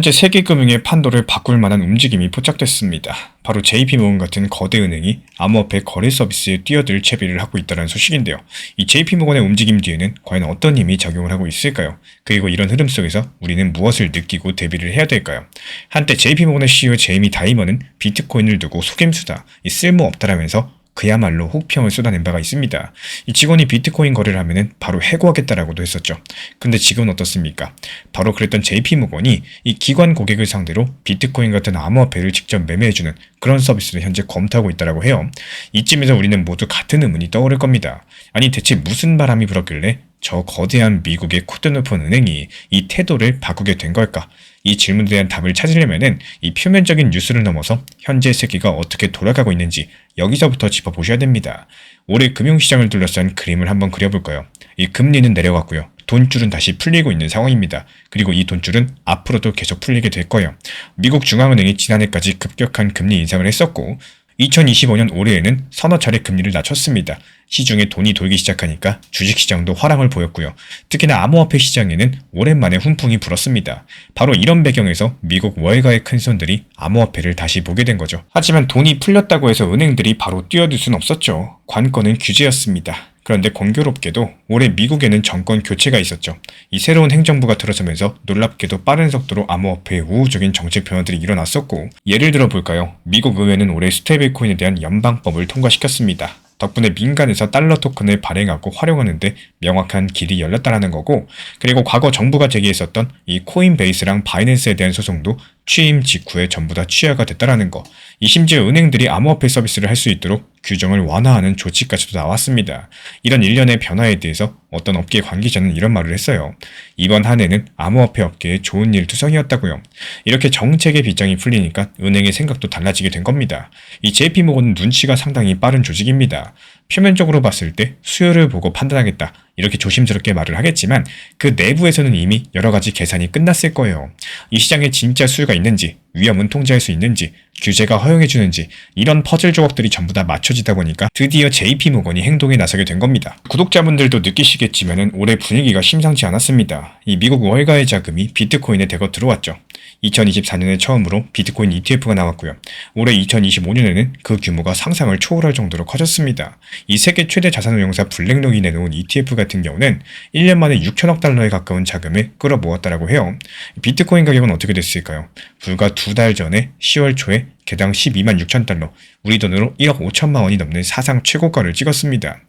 현재 세계금융의 판도를 바꿀 만한 움직임이 포착됐습니다. 바로 JP모건 같은 거대 은행이 암호화폐 거래 서비스에 뛰어들 채비를 하고 있다는 소식인데요. 이 JP모건의 움직임 뒤에는 과연 어떤 힘이 작용을 하고 있을까요? 그리고 이런 흐름 속에서 우리는 무엇을 느끼고 대비를 해야 될까요? 한때 JP모건의 CEO 제이미 다이먼은 비트코인을 두고 속임수다, 쓸모없다라면서 그야말로 혹평을 쏟아낸 바가 있습니다. 이 직원이 비트코인 거래를 하면은 바로 해고하겠다라고도 했었죠. 근데 지금은 어떻습니까? 바로 그랬던 JP모건이 이 기관 고객을 상대로 비트코인 같은 암호화폐를 직접 매매해주는 그런 서비스를 현재 검토하고 있다고 해요. 이쯤에서 우리는 모두 같은 의문이 떠오를 겁니다. 아니 대체 무슨 바람이 불었길래 저 거대한 미국의 코드 높은 은행이 이 태도를 바꾸게 된 걸까? 이 질문에 대한 답을 찾으려면은 이 표면적인 뉴스를 넘어서 현재 세계가 어떻게 돌아가고 있는지 여기서부터 짚어보셔야 됩니다. 올해 금융시장을 둘러싼 그림을 한번 그려볼까요? 이 금리는 내려갔고요. 돈줄은 다시 풀리고 있는 상황입니다. 그리고 이 돈줄은 앞으로도 계속 풀리게 될 거예요. 미국 중앙은행이 지난해까지 급격한 금리 인상을 했었고 2025년 올해에는 서너 차례 금리를 낮췄습니다. 시중에 돈이 돌기 시작하니까 주식시장도 화랑을 보였고요. 특히나 암호화폐 시장에는 오랜만에 훈풍이 불었습니다. 바로 이런 배경에서 미국 월가의 큰손들이 암호화폐를 다시 보게 된 거죠. 하지만 돈이 풀렸다고 해서 은행들이 바로 뛰어들 순 없었죠. 관건은 규제였습니다. 그런데 공교롭게도 올해 미국에는 정권 교체가 있었죠. 이 새로운 행정부가 들어서면서 놀랍게도 빠른 속도로 암호화폐의 우호적인 정책 변화들이 일어났었고, 예를 들어 볼까요? 미국 의회는 올해 스테이블코인에 대한 연방법을 통과시켰습니다. 덕분에 민간에서 달러 토큰을 발행하고 활용하는데 명확한 길이 열렸다라는 거고, 그리고 과거 정부가 제기했었던 이 코인베이스랑 바이낸스에 대한 소송도 취임 직후에 전부 다 취하가 됐다라는 거. 이 심지어 은행들이 암호화폐 서비스를 할 수 있도록 규정을 완화하는 조치까지도 나왔습니다. 이런 일련의 변화에 대해서 어떤 업계 관계자는 이런 말을 했어요. 이번 한 해는 암호화폐 업계에 좋은 일 투성이었다고요. 이렇게 정책의 빗장이 풀리니까 은행의 생각도 달라지게 된 겁니다. 이 JP모건은 눈치가 상당히 빠른 조직입니다. 표면적으로 봤을 때 수요를 보고 판단하겠다, 이렇게 조심스럽게 말을 하겠지만 그 내부에서는 이미 여러 가지 계산이 끝났을 거예요. 이 시장에 진짜 수요가 있는지, 위험은 통제할 수 있는지, 규제가 허용해주는지, 이런 퍼즐 조각들이 전부 다 맞춰지다 보니까 드디어 JP모건이 행동에 나서게 된 겁니다. 구독자분들도 느끼시겠지만 올해 분위기가 심상치 않았습니다. 이 미국 월가의 자금이 비트코인에 대거 들어왔죠. 2024년에 처음으로 비트코인 ETF가 나왔고요. 올해 2025년에는 그 규모가 상상을 초월할 정도로 커졌습니다. 이 세계 최대 자산운용사 블랙록이 내놓은 ETF 같은 경우는 1년 만에 6천억 달러에 가까운 자금을 끌어모았다고 해요. 비트코인 가격은 어떻게 됐을까요? 불과 2달 전에 10월 초에 개당 12만 6천 달러, 우리 돈으로 1억 5천만 원이 넘는 사상 최고가를 찍었습니다.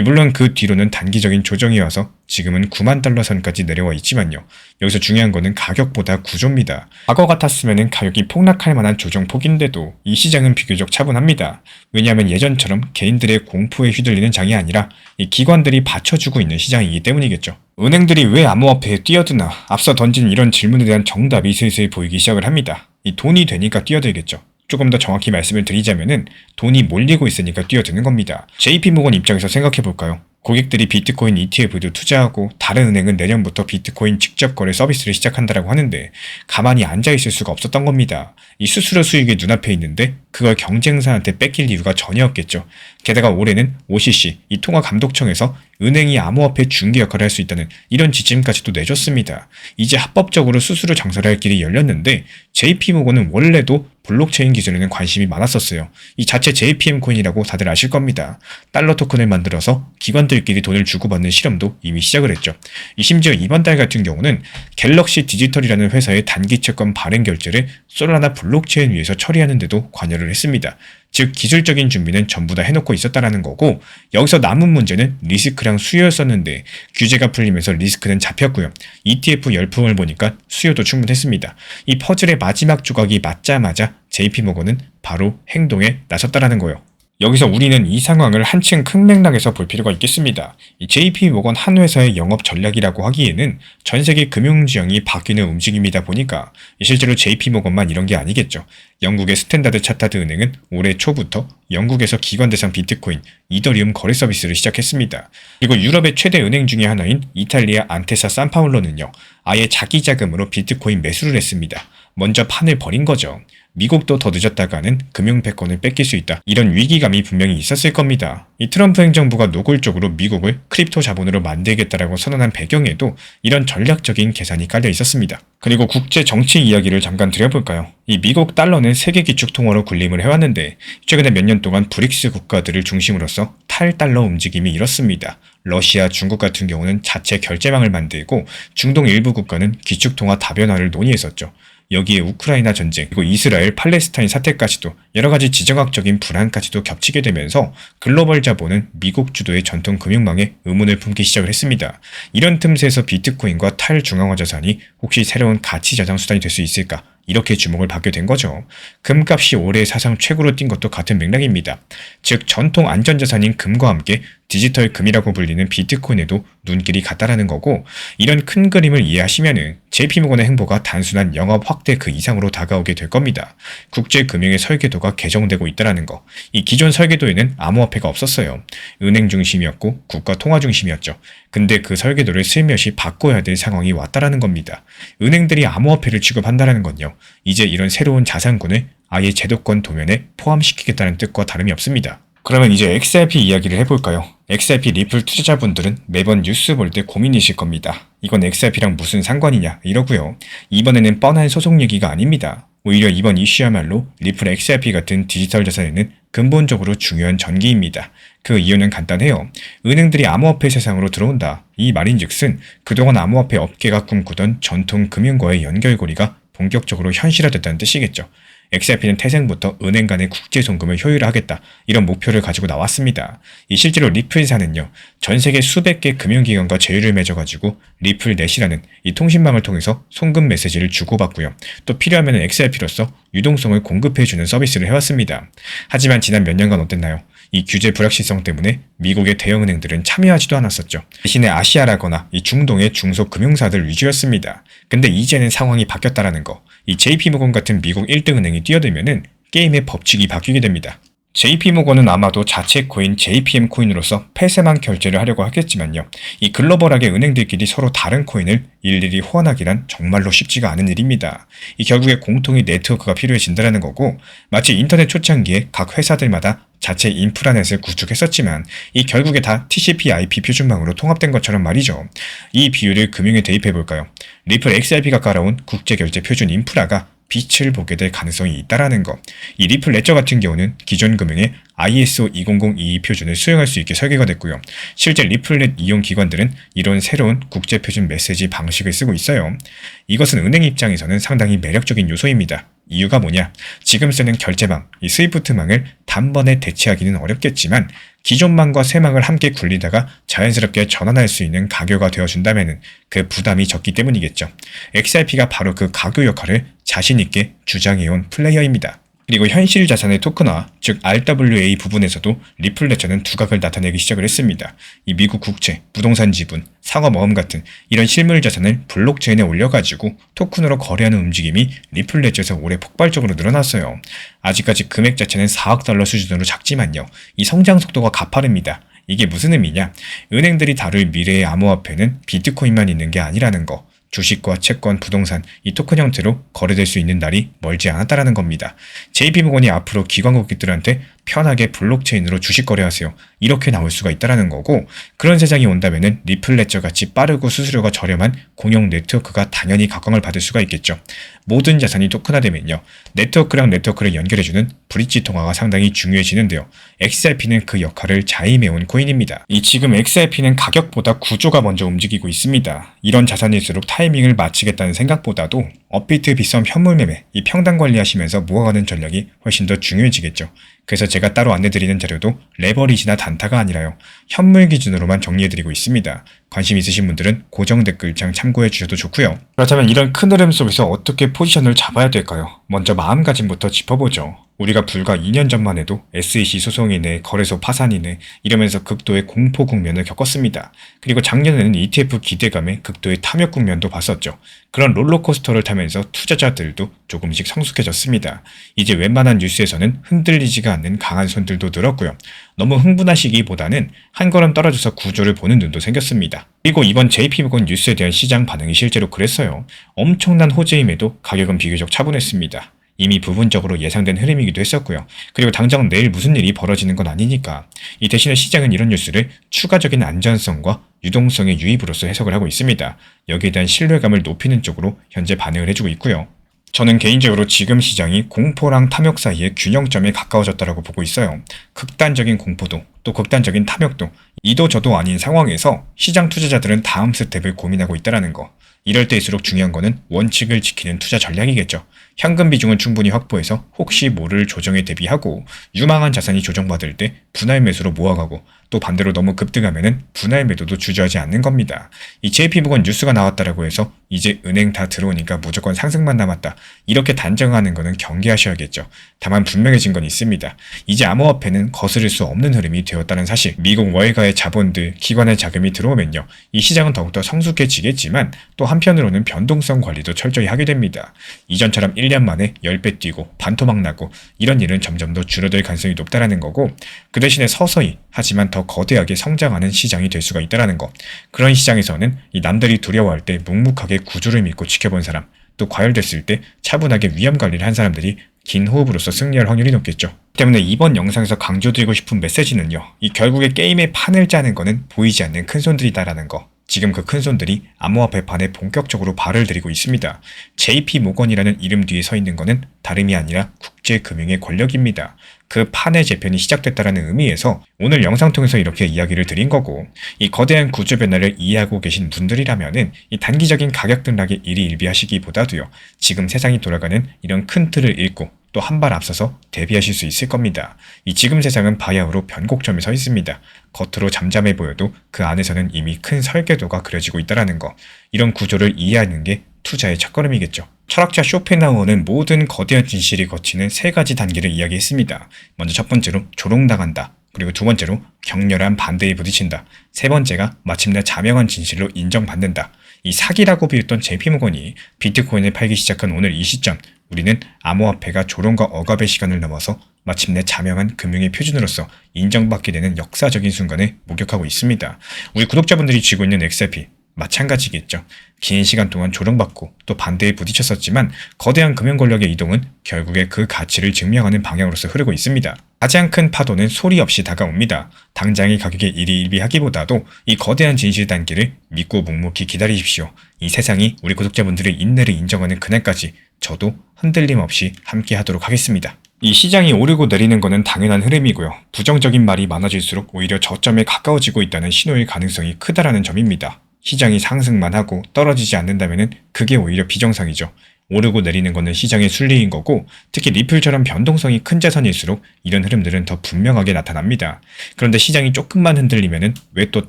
물론 그 뒤로는 단기적인 조정이 와서 지금은 9만 달러 선까지 내려와 있지만요. 여기서 중요한 거는 가격보다 구조입니다. 과거 같았으면 가격이 폭락할 만한 조정폭인데도 이 시장은 비교적 차분합니다. 왜냐하면 예전처럼 개인들의 공포에 휘둘리는 장이 아니라 이 기관들이 받쳐주고 있는 시장이기 때문이겠죠. 은행들이 왜 암호화폐에 뛰어드나, 앞서 던진 이런 질문에 대한 정답이 슬슬 보이기 시작을 합니다. 이 돈이 되니까 뛰어들겠죠. 조금 더 정확히 말씀을 드리자면은 돈이 몰리고 있으니까 뛰어드는 겁니다. JP모건 입장에서 생각해볼까요? 고객들이 비트코인 ETF도 투자하고 다른 은행은 내년부터 비트코인 직접 거래 서비스를 시작한다라고 하는데 가만히 앉아있을 수가 없었던 겁니다. 이 수수료 수익이 눈앞에 있는데 그걸 경쟁사한테 뺏길 이유가 전혀 없겠죠. 게다가 올해는 OCC, 이 통화감독청에서 은행이 암호화폐 중개 역할을 할 수 있다는 이런 지침까지도 내줬습니다. 이제 합법적으로 수수료 장사를 할 길이 열렸는데 JP모건은 원래도 블록체인 기술에는 관심이 많았었어요. 이 자체 JPM 코인이라고 다들 아실 겁니다. 달러 토큰을 만들어서 기관들끼리 돈을 주고받는 실험도 이미 시작을 했죠. 심지어 이번 달 같은 경우는 갤럭시 디지털이라는 회사의 단기 채권 발행 결제를 솔라나 블록체인 위에서 처리하는 데도 관여를 했습니다. 즉 기술적인 준비는 전부 다 해놓고 있었다라는 거고, 여기서 남은 문제는 리스크랑 수요였었는데 규제가 풀리면서 리스크는 잡혔고요. ETF 열풍을 보니까 수요도 충분했습니다. 이 퍼즐의 마지막 조각이 맞자마자 JP모건은 바로 행동에 나섰다라는 거예요. 여기서 우리는 이 상황을 한층 큰 맥락에서 볼 필요가 있겠습니다. 이 JP모건 한 회사의 영업 전략이라고 하기에는 전 세계 금융지형이 바뀌는 움직임이다 보니까 실제로 JP모건만 이런 게 아니겠죠. 영국의 스탠다드 차타드 은행은 올해 초부터 영국에서 기관 대상 비트코인, 이더리움 거래 서비스를 시작했습니다. 그리고 유럽의 최대 은행 중의 하나인 이탈리아 안테사 산파울로는요, 아예 자기 자금으로 비트코인 매수를 했습니다. 먼저 판을 벌인 거죠. 미국도 더 늦었다가는 금융 패권을 뺏길 수 있다, 이런 위기감이 분명히 있었을 겁니다. 이 트럼프 행정부가 노골적으로 미국을 크립토 자본으로 만들겠다라고 선언한 배경에도 이런 전략적인 계산이 깔려 있었습니다. 그리고 국제 정치 이야기를 잠깐 드려볼까요? 이 미국 달러는 세계 기축 통화로 군림을 해왔는데 최근에 몇 년 동안 브릭스 국가들을 중심으로써 탈달러 움직임이 일었습니다. 러시아, 중국 같은 경우는 자체 결제망을 만들고 중동 일부 국가는 기축 통화 다변화를 논의했었죠. 여기에 우크라이나 전쟁, 그리고 이스라엘, 팔레스타인 사태까지도 여러 가지 지정학적인 불안까지도 겹치게 되면서 글로벌 자본은 미국 주도의 전통 금융망에 의문을 품기 시작을 했습니다. 이런 틈새에서 비트코인과 탈중앙화 자산이 혹시 새로운 가치 저장 수단이 될 수 있을까? 이렇게 주목을 받게 된 거죠. 금값이 올해 사상 최고로 뛴 것도 같은 맥락입니다. 즉 전통 안전자산인 금과 함께 디지털 금이라고 불리는 비트코인에도 눈길이 갔다라는 거고, 이런 큰 그림을 이해하시면은 JP모건의 행보가 단순한 영업 확대 그 이상으로 다가오게 될 겁니다. 국제금융의 설계도가 개정되고 있다는 거. 이 기존 설계도에는 암호화폐가 없었어요. 은행 중심이었고 국가 통화 중심이었죠. 근데 그 설계도를 슬며시 바꿔야 될 상황이 왔다라는 겁니다. 은행들이 암호화폐를 취급한다라는 건요, 이제 이런 새로운 자산군을 아예 제도권 도면에 포함시키겠다는 뜻과 다름이 없습니다. 그러면 이제 XRP 이야기를 해볼까요? XRP 리플 투자자분들은 매번 뉴스 볼 때 고민이실 겁니다. 이건 XRP랑 무슨 상관이냐 이러고요. 이번에는 뻔한 소송 얘기가 아닙니다. 오히려 이번 이슈야말로 리플 XRP 같은 디지털 자산에는 근본적으로 중요한 전기입니다. 그 이유는 간단해요. 은행들이 암호화폐 세상으로 들어온다. 이 말인즉슨 그동안 암호화폐 업계가 꿈꾸던 전통 금융과의 연결고리가 본격적으로 현실화됐다는 뜻이겠죠. XRP는 태생부터 은행 간의 국제 송금을 효율화하겠다, 이런 목표를 가지고 나왔습니다. 이 실제로 리플사는요, 전 세계 수백 개 금융기관과 제휴를 맺어가지고 리플넷이라는 이 통신망을 통해서 송금 메시지를 주고받고요. 또 필요하면 XRP로서 유동성을 공급해주는 서비스를 해왔습니다. 하지만 지난 몇 년간 어땠나요? 이 규제 불확실성 때문에 미국의 대형은행들은 참여하지도 않았었죠. 대신에 아시아라거나 이 중동의 중소금융사들 위주였습니다. 근데 이제는 상황이 바뀌었다라는 거. 이 JP모건 같은 미국 1등 은행이 뛰어들면은 게임의 법칙이 바뀌게 됩니다. JP모건은 아마도 자체 코인 JPM 코인으로서 폐쇄망 결제를 하려고 하겠지만요. 이 글로벌하게 은행들끼리 서로 다른 코인을 일일이 호환하기란 정말로 쉽지가 않은 일입니다. 이 결국에 공통의 네트워크가 필요해진다는 거고, 마치 인터넷 초창기에 각 회사들마다 자체 인프라넷을 구축했었지만 이 결국에 다 TCP/IP 표준망으로 통합된 것처럼 말이죠. 이 비율을 금융에 대입해볼까요? 리플 XRP가 깔아온 국제결제 표준 인프라가 빛을 보게 될 가능성이 있다라는 거. 이 리플 레저 같은 경우는 기존 금융의 ISO 20022 표준을 수용할 수 있게 설계가 됐고요. 실제 리플렛 이용 기관들은 이런 새로운 국제 표준 메시지 방식을 쓰고 있어요. 이것은 은행 입장에서는 상당히 매력적인 요소입니다. 이유가 뭐냐? 지금 쓰는 결제망, 이 스위프트망을 단번에 대체하기는 어렵겠지만 기존망과 새망을 함께 굴리다가 자연스럽게 전환할 수 있는 가교가 되어준다면 그 부담이 적기 때문이겠죠. XRP가 바로 그 가교 역할을 자신있게 주장해온 플레이어입니다. 그리고 현실 자산의 토큰화, 즉 RWA 부분에서도 리플레저는 두각을 나타내기 시작을 했습니다. 이 미국 국채, 부동산 지분, 상업어음 같은 이런 실물 자산을 블록체인에 올려가지고 토큰으로 거래하는 움직임이 리플레저에서 올해 폭발적으로 늘어났어요. 아직까지 금액 자체는 4억 달러 수준으로 작지만요, 이 성장 속도가 가파릅니다. 이게 무슨 의미냐? 은행들이 다룰 미래의 암호화폐는 비트코인만 있는 게 아니라는 거. 주식과 채권, 부동산, 이 토큰 형태로 거래될 수 있는 날이 멀지 않았다라는 겁니다. JP모건이 앞으로 기관국들한테 편하게 블록체인으로 주식 거래하세요, 이렇게 나올 수가 있다라는 거고, 그런 세상이 온다면은 리플레저 같이 빠르고 수수료가 저렴한 공용 네트워크가 당연히 각광을 받을 수가 있겠죠. 모든 자산이 토큰화되면요, 네트워크랑 네트워크를 연결해주는 브릿지 통화가 상당히 중요해지는데요. XRP는 그 역할을 자임해온 코인입니다. 이 지금 XRP는 가격보다 구조가 먼저 움직이고 있습니다. 이런 자산일수록 타이밍을 맞추겠다는 생각보다도 업비트 빗썸 현물 매매, 이 평단 관리하시면서 모아가는 전략이 훨씬 더 중요해지겠죠. 그래서 제가 따로 안내드리는 자료도 레버리지나 단타가 아니라요, 현물 기준으로만 정리해드리고 있습니다. 관심 있으신 분들은 고정 댓글창 참고해 주셔도 좋고요. 그렇다면 이런 큰 흐름 속에서 어떻게 포지션을 잡아야 될까요? 먼저 마음가짐부터 짚어보죠. 우리가 불과 2년 전만 해도 SEC 소송이네, 거래소 파산이네 이러면서 극도의 공포 국면을 겪었습니다. 그리고 작년에는 ETF 기대감에 극도의 탐욕 국면도 봤었죠. 그런 롤러코스터를 타면서 투자자들도 조금씩 성숙해졌습니다. 이제 웬만한 뉴스에서는 흔들리지가 않는 강한 손들도 늘었고요. 너무 흥분하시기보다는 한 걸음 떨어져서 구조를 보는 눈도 생겼습니다. 그리고 이번 JP모건 뉴스에 대한 시장 반응이 실제로 그랬어요. 엄청난 호재임에도 가격은 비교적 차분했습니다. 이미 부분적으로 예상된 흐름이기도 했었고요. 그리고 당장 내일 무슨 일이 벌어지는 건 아니니까. 이 대신에 시장은 이런 뉴스를 추가적인 안전성과 유동성의 유입으로서 해석을 하고 있습니다. 여기에 대한 신뢰감을 높이는 쪽으로 현재 반응을 해주고 있고요. 저는 개인적으로 지금 시장이 공포랑 탐욕 사이의 균형점에 가까워졌다고 보고 있어요. 극단적인 공포도 또 극단적인 탐욕도 이도 저도 아닌 상황에서 시장 투자자들은 다음 스텝을 고민하고 있다는 거. 이럴 때일수록 중요한 거는 원칙을 지키는 투자 전략이겠죠. 현금 비중은 충분히 확보해서 혹시 모를 조정에 대비하고 유망한 자산이 조정받을 때 분할 매수로 모아가고 또 반대로 너무 급등하면은 분할 매도도 주저하지 않는 겁니다. 이 JP모건 뉴스가 나왔다라고 해서 이제 은행 다 들어오니까 무조건 상승만 남았다. 이렇게 단정하는 거는 경계하셔야겠죠. 다만 분명해진 건 있습니다. 이제 암호화폐는 거스를 수 없는 흐름이 되었다는 사실. 미국 월가의 자본들, 기관의 자금이 들어오면요. 이 시장은 더욱더 성숙해지겠지만 또 한편으로는 변동성 관리도 철저히 하게 됩니다. 이전처럼 1년 만에 10배 뛰고 반토막 나고 이런 일은 점점 더 줄어들 가능성이 높다라는 거고 그 대신에 서서히 하지만 더 거대하게 성장하는 시장이 될 수가 있다는 거. 그런 시장에서는 이 남들이 두려워할 때 묵묵하게 구조를 믿고 지켜본 사람 또 과열됐을 때 차분하게 위험 관리를 한 사람들이 긴 호흡으로서 승리할 확률이 높겠죠. 때문에 이번 영상에서 강조드리고 싶은 메시지는요. 이 결국에 게임의 판을 짜는 거는 보이지 않는 큰손들이다라는 거. 지금 그 큰손들이 암호화폐 판에 본격적으로 발을 들이고 있습니다. JP모건이라는 이름 뒤에 서 있는 것은 다름이 아니라 국제금융의 권력입니다. 그 판의 재편이 시작됐다는 의미에서 오늘 영상 통해서 이렇게 이야기를 드린 거고 이 거대한 구조 변화를 이해하고 계신 분들이라면은 이 단기적인 가격 등락에 일희일비하시기보다도요. 지금 세상이 돌아가는 이런 큰 틀을 읽고 또 한 발 앞서서 대비하실 수 있을 겁니다. 이 지금 세상은 바야흐로 변곡점에 서 있습니다. 겉으로 잠잠해 보여도 그 안에서는 이미 큰 설계도가 그려지고 있다는 거. 이런 구조를 이해하는 게 투자의 첫걸음이겠죠. 철학자 쇼펜하우어는 모든 거대한 진실이 거치는 세 가지 단계를 이야기했습니다. 먼저 첫 번째로 조롱당한다. 그리고 두 번째로 격렬한 반대에 부딪힌다. 세 번째가 마침내 자명한 진실로 인정받는다. 이 사기라고 비웃던 JP모건이 비트코인을 팔기 시작한 오늘 이 시점, 우리는 암호화폐가 조롱과 억압의 시간을 넘어서 마침내 자명한 금융의 표준으로서 인정받게 되는 역사적인 순간을 목격하고 있습니다. 우리 구독자분들이 쥐고 있는 XRP 마찬가지겠죠. 긴 시간 동안 조롱받고 또 반대에 부딪혔었지만 거대한 금융 권력의 이동은 결국에 그 가치를 증명하는 방향으로서 흐르고 있습니다. 가장 큰 파도는 소리 없이 다가옵니다. 당장의 가격에 일희일비하기보다도 이 거대한 진실 단계를 믿고 묵묵히 기다리십시오. 이 세상이 우리 구독자분들의 인내를 인정하는 그날까지 저도 흔들림 없이 함께 하도록 하겠습니다. 이 시장이 오르고 내리는 것은 당연한 흐름이고요. 부정적인 말이 많아질수록 오히려 저점에 가까워지고 있다는 신호일 가능성이 크다라는 점입니다. 시장이 상승만 하고 떨어지지 않는다면 그게 오히려 비정상이죠. 오르고 내리는 것은 시장의 순리인 거고 특히 리플처럼 변동성이 큰 자산일수록 이런 흐름들은 더 분명하게 나타납니다. 그런데 시장이 조금만 흔들리면 왜 또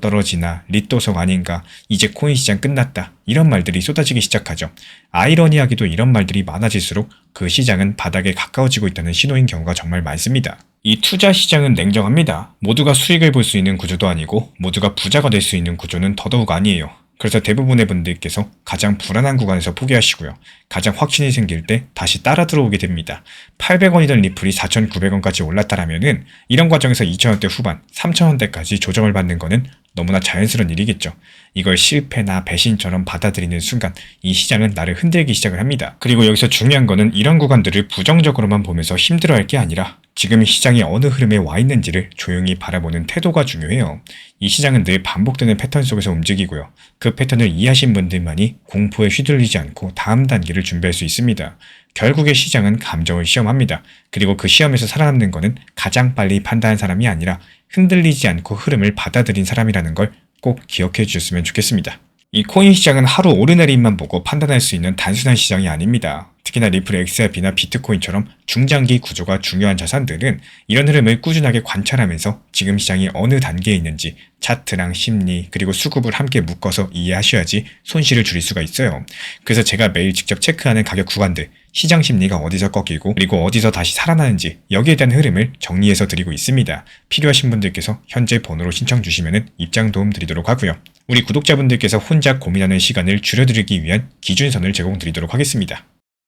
떨어지나 리또석 아닌가 이제 코인 시장 끝났다 이런 말들이 쏟아지기 시작하죠. 아이러니하게도 이런 말들이 많아질수록 그 시장은 바닥에 가까워지고 있다는 신호인 경우가 정말 많습니다. 이 투자 시장은 냉정합니다. 모두가 수익을 볼 수 있는 구조도 아니고 모두가 부자가 될 수 있는 구조는 더더욱 아니에요. 그래서 대부분의 분들께서 가장 불안한 구간에서 포기하시고요. 가장 확신이 생길 때 다시 따라 들어오게 됩니다. 800원이던 리플이 4,900원까지 올랐다라면은 이런 과정에서 2,000원대 후반, 3,000원대까지 조정을 받는 거는 너무나 자연스러운 일이겠죠. 이걸 실패나 배신처럼 받아들이는 순간 이 시장은 나를 흔들기 시작을 합니다. 그리고 여기서 중요한 거는 이런 구간들을 부정적으로만 보면서 힘들어할 게 아니라 지금 시장이 어느 흐름에 와 있는지를 조용히 바라보는 태도가 중요해요. 이 시장은 늘 반복되는 패턴 속에서 움직이고요. 그 패턴을 이해하신 분들만이 공포에 휘둘리지 않고 다음 단계를 준비할 수 있습니다. 결국에 시장은 감정을 시험합니다. 그리고 그 시험에서 살아남는 것은 가장 빨리 판단한 사람이 아니라 흔들리지 않고 흐름을 받아들인 사람이라는 걸 꼭 기억해 주셨으면 좋겠습니다. 이 코인 시장은 하루 오르내림만 보고 판단할 수 있는 단순한 시장이 아닙니다. 특히나 리플 XRP나 비트코인처럼 중장기 구조가 중요한 자산들은 이런 흐름을 꾸준하게 관찰하면서 지금 시장이 어느 단계에 있는지 차트랑 심리 그리고 수급을 함께 묶어서 이해하셔야지 손실을 줄일 수가 있어요. 그래서 제가 매일 직접 체크하는 가격 구간들, 시장 심리가 어디서 꺾이고 그리고 어디서 다시 살아나는지 여기에 대한 흐름을 정리해서 드리고 있습니다. 필요하신 분들께서 현재 번호로 신청 주시면 입장 도움 드리도록 하고요. 우리 구독자분들께서 혼자 고민하는 시간을 줄여드리기 위한 기준선을 제공드리도록 하겠습니다.